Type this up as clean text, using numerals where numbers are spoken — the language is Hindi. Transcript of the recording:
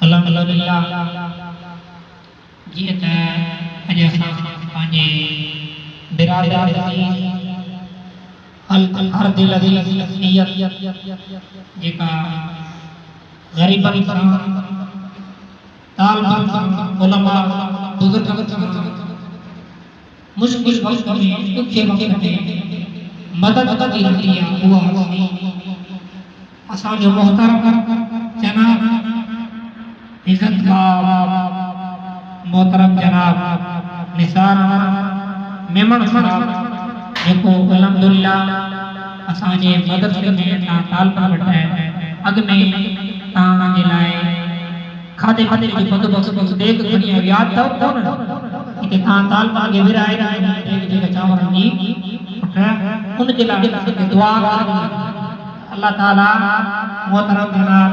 अल्हम्दुलिल्लाह जीअं त अॼु असां पंहिंजे बिरादर हर दिल जेका ग़रीबनि सां तालबन सां उलमा बुजुर्ग मुश्किल वक्त में दुखे वक्त में मदद कंदी रहंदी आहे उहा असांजो मोहतरम जनाब इज़्ज़त मोहतरम जनाब निसार मेमन साहब जेको अल्हम्दुलिल्लाह असांजे मदरसे में तालबन वटि अॻ में तव्हांजे लाइ खाधे पीते जो बंदोबस्तु देग खणी आयो यादि अथव कोन हिते तव्हां तालबन खे विराए देग जेका चांवरनि जी उनजे लाइ दुआ अल्लाह ताला मोहतरम जनाब